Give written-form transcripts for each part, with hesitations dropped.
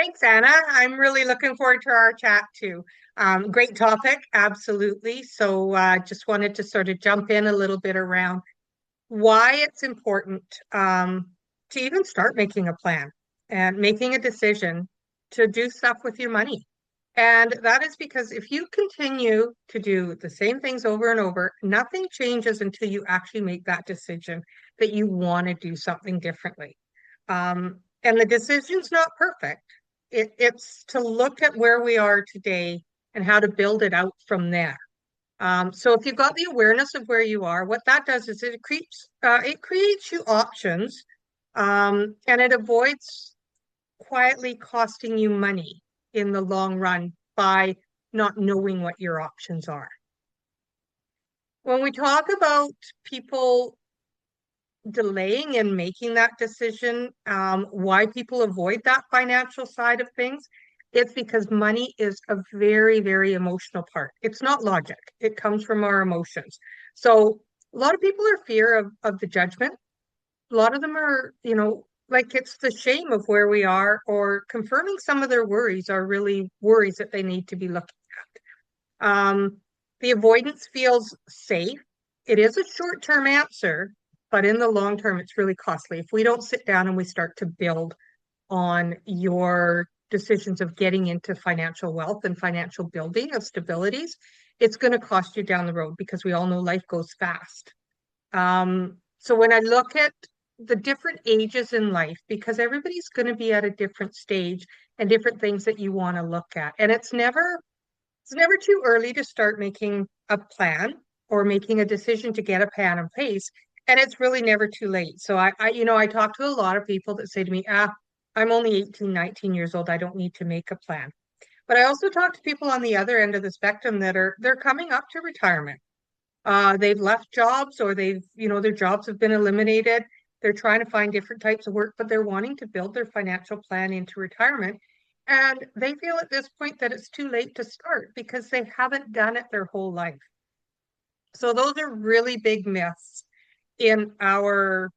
Thanks, Anna. I'm really looking forward to our chat too. Great topic, absolutely. Just wanted to sort of jump in a little bit around why it's important to even start making a plan and making a decision to do stuff with your money. And that is because if you continue to do the same things over and over, nothing changes until you actually make that decision that you want to do something differently. And the decision's not perfect. It's to look at where we are today and how to build it out from there. So if you've got the awareness of where you are, what that does is it creates you options, and it avoids quietly costing you money in the long run by not knowing what your options are. When we talk about people delaying in making that decision, why people avoid that financial side of things, it's because money is a very, very emotional part. It's not logic. It comes from our emotions. So a lot of people are fear of the judgment. A lot of them are, like it's the shame of where we are, or confirming some of their worries are really worries that they need to be looking at. The avoidance feels safe. It is a short-term answer, but in the long term, it's really costly. If we don't sit down and we start to build on your decisions of getting into financial wealth and financial building of stabilities, it's going to cost you down the road because we all know life goes fast. So when I look at the different ages in life, because everybody's going to be at a different stage and different things that you want to look at. And it's never too early to start making a plan or making a decision to get a plan in place. And it's really never too late. So I talk to a lot of people that say to me, I'm only 18, 19 years old. I don't need to make a plan. But I also talk to people on the other end of the spectrum they're coming up to retirement. They've left jobs, or their jobs have been eliminated. They're trying to find different types of work, but they're wanting to build their financial plan into retirement. And they feel at this point that it's too late to start because they haven't done it their whole life. So those are really big myths in our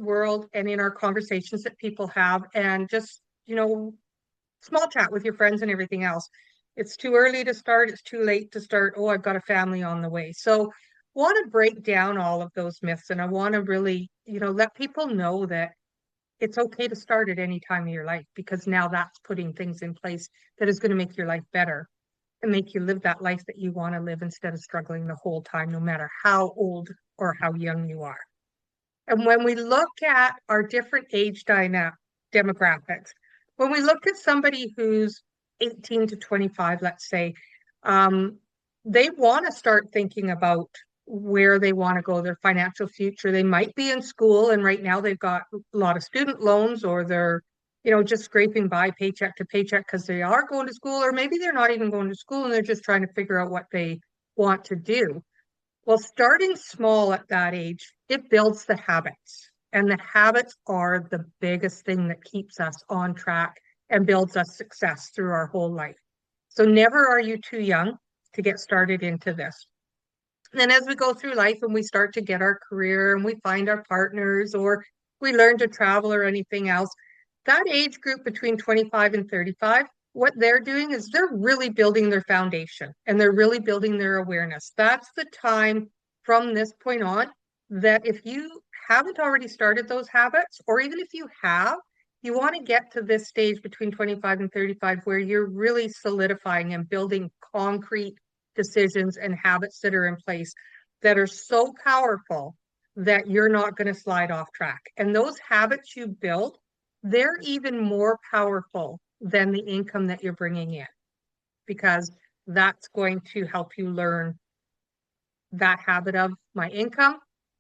world and in our conversations that people have, and just, small chat with your friends and everything else. It's too early to start, it's too late to start. Oh, I've got a family on the way. So want to break down all of those myths, and I want to really, let people know that it's okay to start at any time of your life, because now that's putting things in place that is going to make your life better and make you live that life that you want to live instead of struggling the whole time, no matter how old or how young you are. And when we look at our different age demographics, when we look at somebody who's 18 to 25, let's say, um, they want to start thinking about where they want to go, their financial future. They might be in school, and right now they've got a lot of student loans, or they're, just scraping by paycheck to paycheck because they are going to school, or maybe they're not even going to school and they're just trying to figure out what they want to do. Well, starting small at that age, it builds the habits. And the habits are the biggest thing that keeps us on track and builds us success through our whole life. So never are you too young to get started into this. And then as we go through life and we start to get our career and we find our partners, or we learn to travel or anything else, that age group between 25 and 35, what they're doing is they're really building their foundation and they're really building their awareness. That's the time from this point on that if you haven't already started those habits, or even if you have, you want to get to this stage between 25 and 35 where you're really solidifying and building concrete decisions and habits that are in place that are so powerful that you're not going to slide off track. And those habits you build, they're even more powerful than the income that you're bringing in, because that's going to help you learn that habit of my income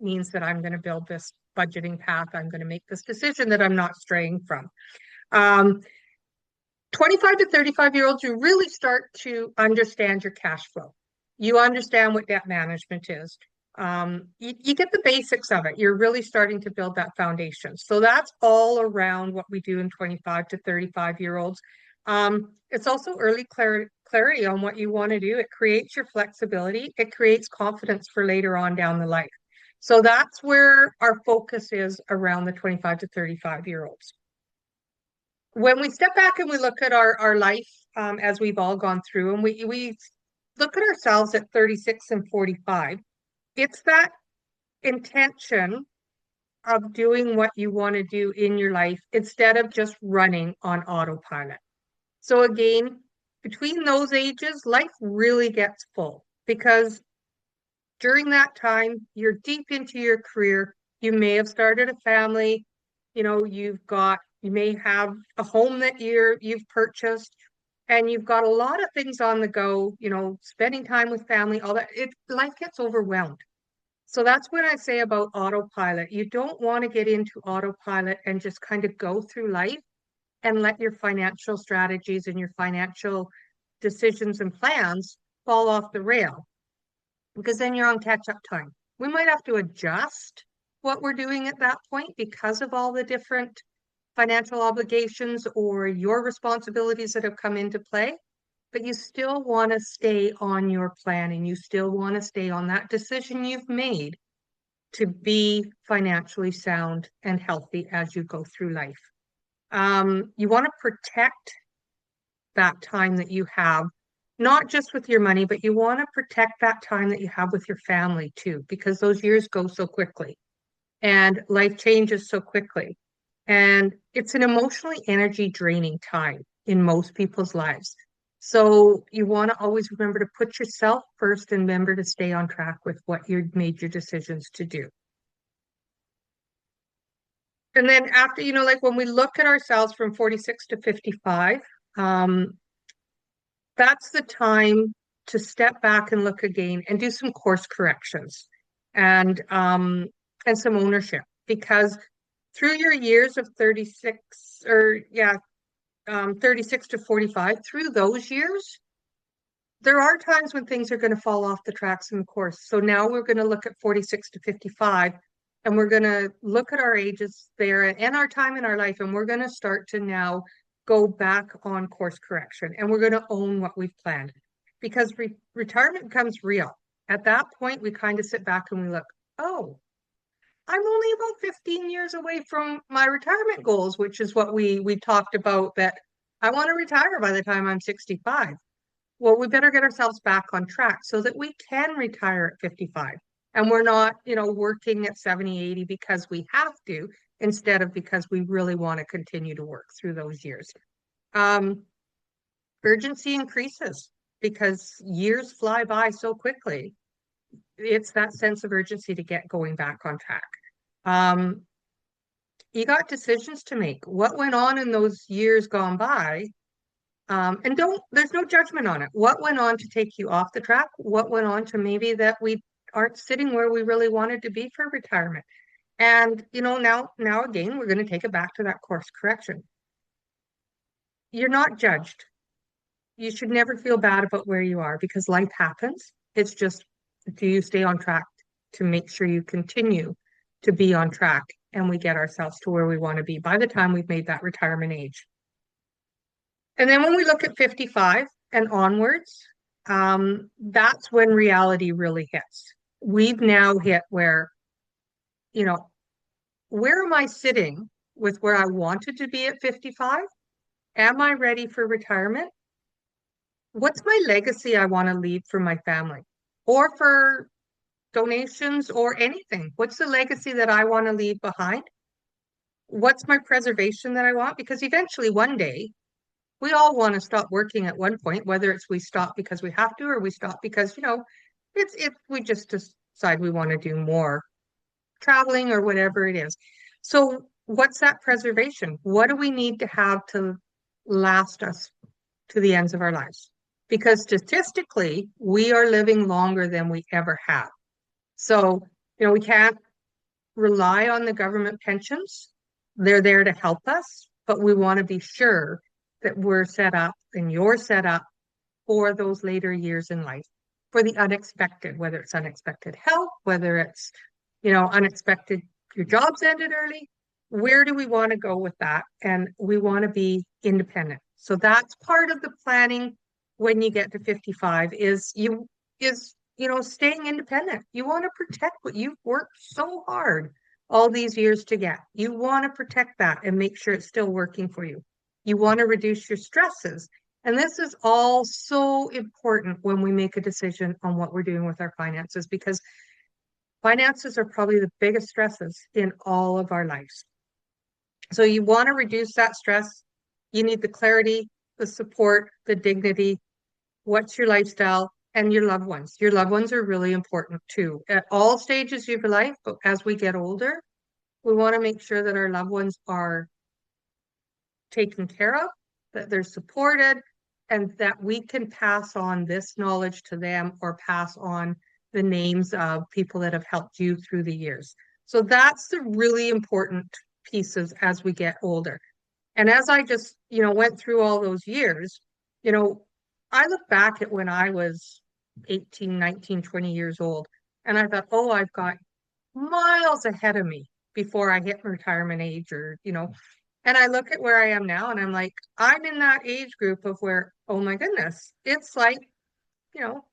means that I'm going to build this budgeting path. I'm going to make this decision that I'm not straying from. 25 to 35-year-olds, you really start to understand your cash flow. You understand what debt management is. You get the basics of it. You're really starting to build that foundation. So that's all around what we do in 25 to 35-year-olds. It's also early clarity on what you want to do. It creates your flexibility. It creates confidence for later on down the life. So that's where our focus is around the 25 to 35-year-olds. when we step back and we look at our life, as we've all gone through, and we look at ourselves at 36 and 45, it's that intention of doing what you want to do in your life instead of just running on autopilot. So again, between those ages, life really gets full because during that time, you're deep into your career. You may have started a family, you may have a home that you've purchased, and you've got a lot of things on the go, spending time with family, all that. Life gets overwhelmed. So that's what I say about autopilot. You don't want to get into autopilot and just kind of go through life and let your financial strategies and your financial decisions and plans fall off the rail because then you're on catch up time. We might have to adjust what we're doing at that point because of all the different financial obligations or your responsibilities that have come into play. But you still want to stay on your plan and you still want to stay on that decision you've made to be financially sound and healthy as you go through life. You want to protect that time that you have, not just with your money, but you want to protect that time that you have with your family too, because those years go so quickly and life changes so quickly. And it's an emotionally energy draining time in most people's lives. So you want to always remember to put yourself first and remember to stay on track with what you made your decisions to do. And then after, like when we look at ourselves from 46 to 55, um, that's the time to step back and look again and do some course corrections and um, and some ownership because through your years of 36 or yeah 36 to 45, through those years there are times when things are going to fall off the tracks in the course. So now we're going to look at 46 to 55 and we're going to look at our ages there and our time in our life and we're going to start to now go back on course correction and we're going to own what we've planned because retirement becomes real. At that point, we kind of sit back and we look, oh, I'm only about 15 years away from my retirement goals, which is what we talked about that I want to retire by the time I'm 65. Well, we better get ourselves back on track so that we can retire at 55 and we're not, working at 70, 80 because we have to instead of because we really want to continue to work through those years. Um, Urgency increases because years fly by so quickly. It's that sense of urgency to get going back on track. Um, you got decisions to make. What went on in those years gone by? And there's no judgment on it. What went on to take you off the track? What went on to maybe that we aren't sitting where we really wanted to be for retirement? And, now again, we're going to take it back to that course correction. You're not judged. You should never feel bad about where you are because life happens. It's just, do you stay on track to make sure you continue to be on track and we get ourselves to where we want to be by the time we've made that retirement age? And then when we look at 55 and onwards, that's when reality really hits. We've now hit where, you know, where am I sitting with where I wanted to be at 55? Am I ready for retirement? What's my legacy I want to leave for my family or for donations or anything? What's the legacy that I want to leave behind? What's my preservation that I want? Because eventually one day we all want to stop working at one point, whether it's we stop because we have to or we stop because, it's if we just decide we want to do more traveling or whatever it is. So what's that preservation? What do we need to have to last us to the ends of our lives? Because statistically, we are living longer than we ever have. So, we can't rely on the government pensions. They're there to help us, but we want to be sure that we're set up and you're set up for those later years in life, for the unexpected, whether it's unexpected health, whether it's, unexpected, your job's ended early. Where do we want to go with that? And we want to be independent. So that's part of the planning when you get to 55 staying independent. You want to protect what you've worked so hard all these years to get. You want to protect that and make sure it's still working for you. You want to reduce your stresses. And this is all so important when we make a decision on what we're doing with our finances, because finances are probably the biggest stresses in all of our lives. So you want to reduce that stress. You need the clarity, the support, the dignity. What's your lifestyle and your loved ones? Your loved ones are really important too at all stages of your life. But as we get older, we want to make sure that our loved ones are taken care of, that they're supported, and that we can pass on this knowledge to them or pass on the names of people that have helped you through the years. So that's the really important pieces as we get older. And as I just, went through all those years, you know, I look back at when I was 18, 19, 20 years old, and I thought, oh, I've got miles ahead of me before I hit retirement age or. And I look at where I am now and I'm like, I'm in that age group of where, oh my goodness, it's like, you know,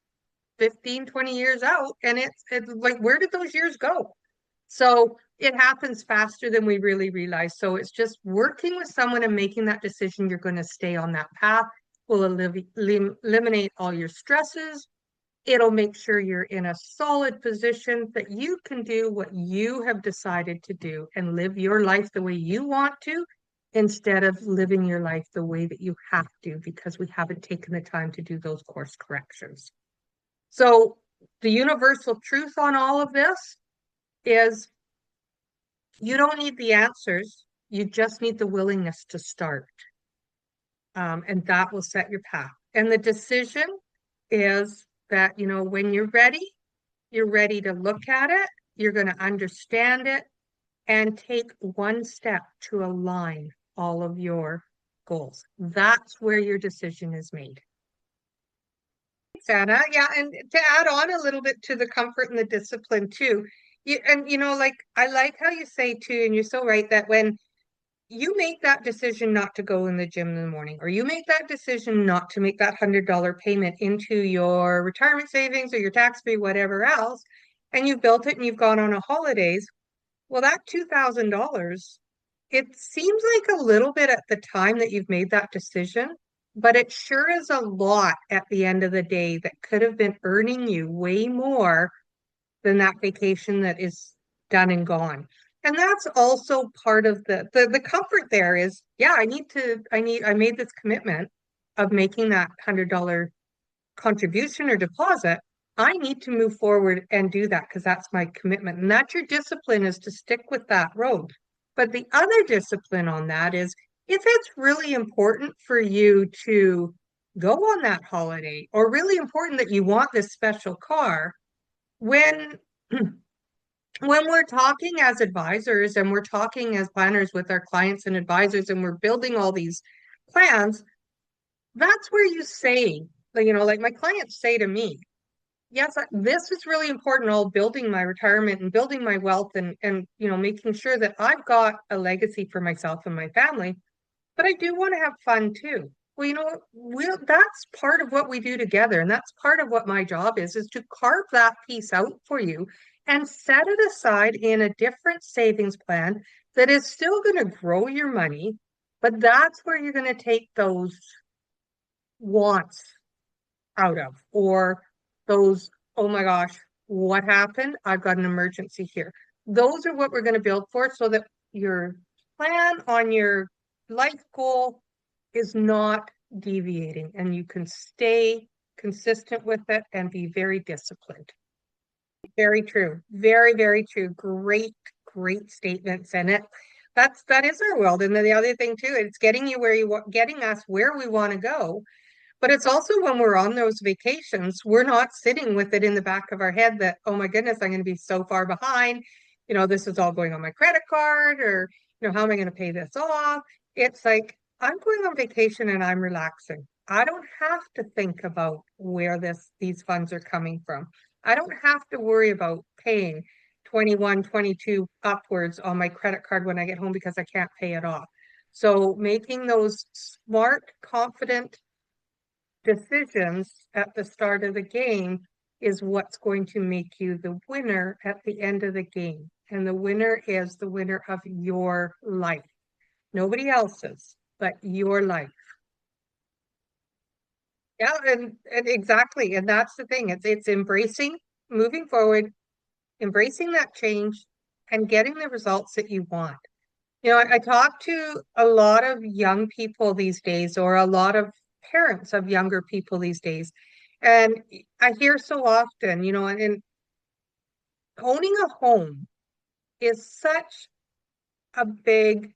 15, 20 years out. And it's like, where did those years go? So it happens faster than we really realize. So it's just working with someone and making that decision. You're going to stay on that path will eliminate all your stresses. It'll make sure you're in a solid position that you can do what you have decided to do and live your life the way you want to instead of living your life the way that you have to because we haven't taken the time to do those course corrections. So the universal truth on all of this is you don't need the answers. You just need the willingness to start. And that will set your path. And the decision is that, when you're ready to look at it, you're going to understand it and take one step to align all of your goals. That's where your decision is made. Thanks, Anna. Yeah, and to add on a little bit to the comfort and the discipline too. Like I like how you say too, and you're so right that when you make that decision not to go in the gym in the morning, or you make that decision not to make that $100 payment into your retirement savings or your tax free, whatever else, and you've built it and you've gone on a holidays, well, that $2,000, it seems like a little bit at the time that you've made that decision, but it sure is a lot at the end of the day that could have been earning you way more than that vacation that is done and gone. And that's also part of the comfort there is, yeah, I made this commitment of making that $100 contribution or deposit. I need to move forward and do that because that's my commitment. And that's your discipline is to stick with that road. But the other discipline on that is if it's really important for you to go on that holiday or really important that you want this special car, when when we're talking as advisors and we're talking as planners with our clients and advisors and we're building all these plans, that's where you say, like my clients say to me, yes, this is really important, all building my retirement and building my wealth and making sure that I've got a legacy for myself and my family, but I do want to have fun too. Well, that's part of what we do together. And that's part of what my job is to carve that piece out for you and set it aside in a different savings plan that is still going to grow your money. But that's where you're going to take those wants out of, or those, oh my gosh, what happened? I've got an emergency here. Those are what we're going to build for so that your plan on your life goal is not deviating and you can stay consistent with it and be very disciplined. Very true. Very, very true. Great, great statements in it. That is our world. And then the other thing too, it's getting you where you want, getting us where we want to go. But it's also when we're on those vacations, we're not sitting with it in the back of our head that, oh my goodness, I'm going to be so far behind. This is all going on my credit card, or, how am I going to pay this off? It's like, I'm going on vacation and I'm relaxing. I don't have to think about where these funds are coming from. I don't have to worry about paying 21, 22 upwards on my credit card when I get home because I can't pay it off. So making those smart, confident decisions at the start of the game is what's going to make you the winner at the end of the game. And the winner is the winner of your life, nobody else's. but your life. Yeah, and exactly. And that's the thing. It's embracing, moving forward, embracing that change and getting the results that you want. I talk to a lot of young people these days, or a lot of parents of younger people these days. And I hear so often, and owning a home is such a big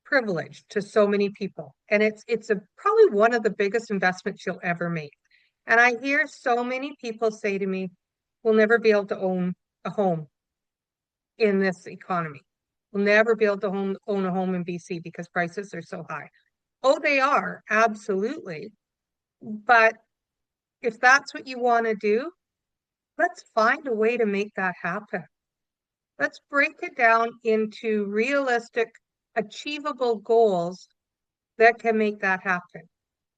privilege to so many people. And it's probably one of the biggest investments you'll ever make. And I hear so many people say to me, we'll never be able to own a home in this economy. We'll never be able to own a home in BC because prices are so high. Oh, they are, absolutely. But if that's what you want to do, let's find a way to make that happen. Let's break it down into realistic, achievable goals that can make that happen.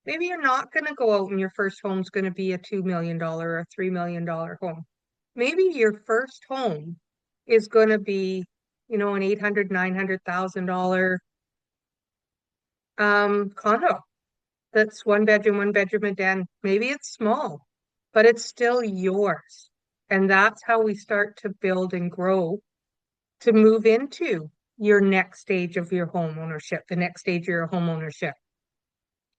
Maybe you're not going to go out and your first home's going to be a $2 million or a $3 million home. Maybe your first home is going to be, an 800, $900,000 condo that's one bedroom and den. Maybe it's small, but it's still yours. And that's how we start to build and grow to move into your next stage of your home ownership, the next stage of your home ownership.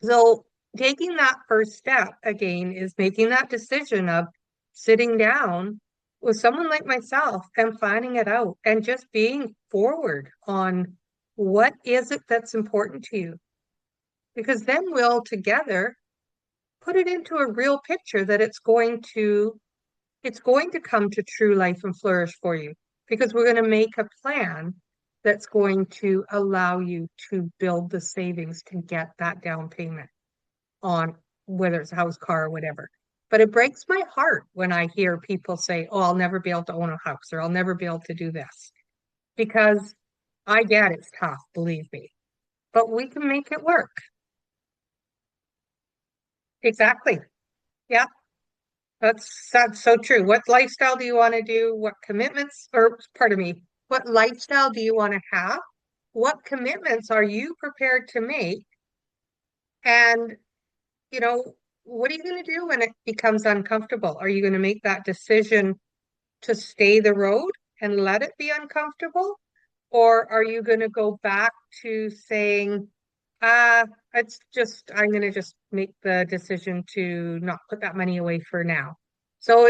So taking that first step again is making that decision of sitting down with someone like myself and planning it out and just being forward on what is it that's important to you. Because then we'll together put it into a real picture that it's going to come to true life and flourish for you, because we're going to make a plan that's going to allow you to build the savings to get that down payment on whether it's a house, car, or whatever. But it breaks my heart when I hear people say, oh, I'll never be able to own a house, or I'll never be able to do this, because I get it's tough, believe me, but we can make it work. Exactly. Yeah. That's so true. What lifestyle do you want to do? What commitments, or pardon me, what lifestyle do you want to have? What commitments are you prepared to make? And, you know, what are you going to do when it becomes uncomfortable? Are you going to make that decision to stay the road and let it be uncomfortable? Or are you going to go back to saying, uh, I'm going to just make the decision to not put that money away for now. So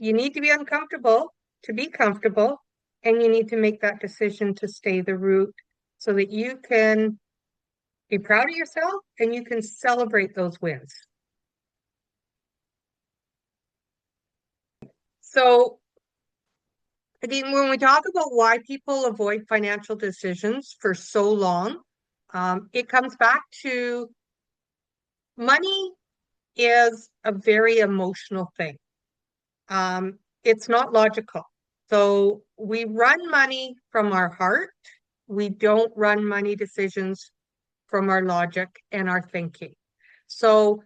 you need to be uncomfortable to be comfortable, and you need to make that decision to stay the route so that you can be proud of yourself and you can celebrate those wins. So again, when we talk about why people avoid financial decisions for so long, it comes back to money is a very emotional thing. It's not logical. So we run money from our heart. We don't run money decisions from our logic and our thinking. So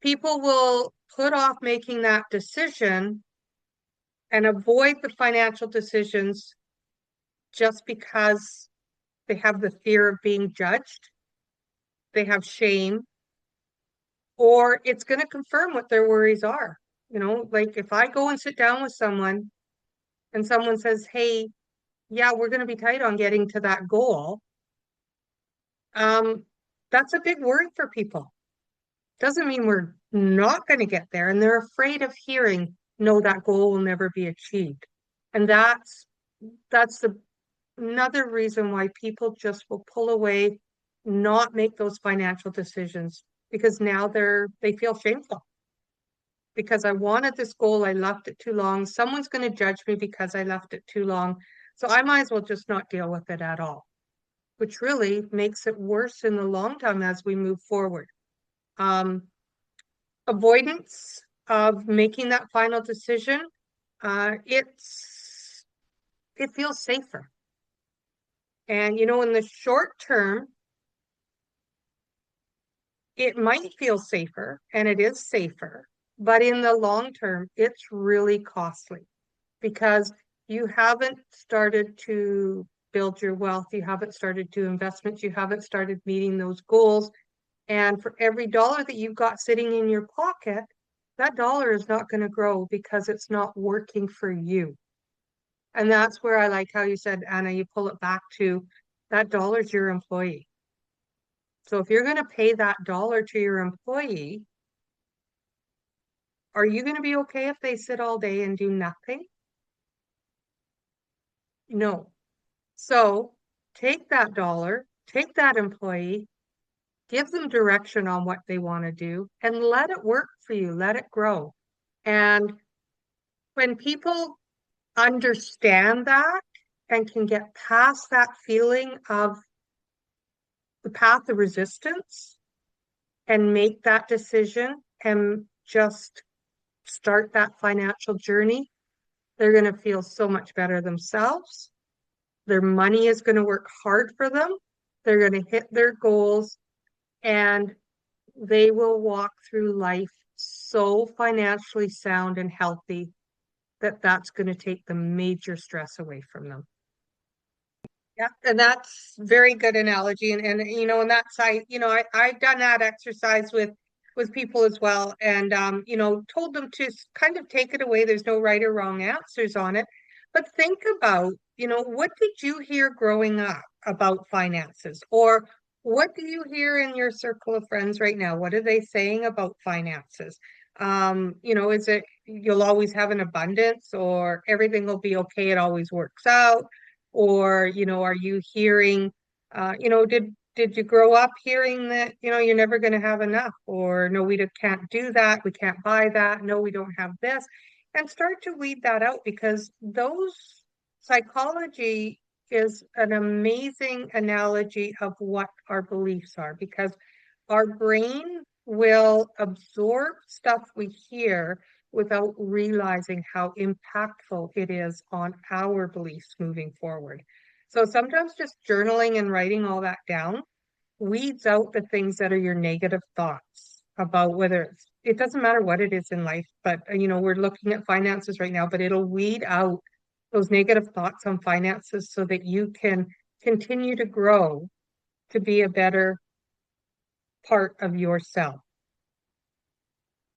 people will put off making that decision and avoid the financial decisions just because they have the fear of being judged, they have shame, or it's going to confirm what their worries are. Like if I go and sit down with someone and someone says, hey, yeah, we're going to be tight on getting to that goal, um, that's a big worry for people. Doesn't mean we're not going to get there. And they're afraid of hearing, no, that goal will never be achieved. And that's another reason why people just will pull away, not make those financial decisions, because now they feel shameful because I wanted this goal, I left it too long. Someone's going to judge me because I left it too long. So I might as well just not deal with it at all, which really makes it worse in the long term as we move forward. Um, Avoidance of making that final decision, it feels safer. And in the short term, it might feel safer, and it is safer, but in the long term, it's really costly because you haven't started to build your wealth, you haven't started to investments, you haven't started meeting those goals. And for every dollar that you've got sitting in your pocket, that dollar is not going to grow because it's not working for you. And that's where I like how you said, Anna, you pull it back to that dollar's your employee. So if you're going to pay that dollar to your employee, are you going to be okay if they sit all day and do nothing? No. So take that dollar, take that employee, give them direction on what they want to do, and let it work for you. Let it grow. And when people understand that and can get past that feeling of the path of resistance and make that decision and just start that financial journey, they're going to feel so much better themselves. Their money is going to work hard for them. They're going to hit their goals and they will walk through life so financially sound and healthy that that's going to take the major stress away from them. Yeah, and that's very good analogy. And you know, and that's I've done that exercise with people as well, and told them to kind of take it away. There's no right or wrong answers on it, but think about, what did you hear growing up about finances, or what do you hear in your circle of friends right now? What are they saying about finances? Is it you'll always have an abundance, or everything will be okay, it always works out? Or, are you hearing, did you grow up hearing that, you're never going to have enough? Or no, can't do that. We can't buy that. No, we don't have this. And start to weed that out, because those psychology is an amazing analogy of what our beliefs are, because our brain will absorb stuff we hear without realizing how impactful it is on our beliefs moving forward. So sometimes just journaling and writing all that down weeds out the things that are your negative thoughts about it doesn't matter what it is in life, but we're looking at finances right now, but it'll weed out those negative thoughts on finances so that you can continue to grow to be a better part of yourself.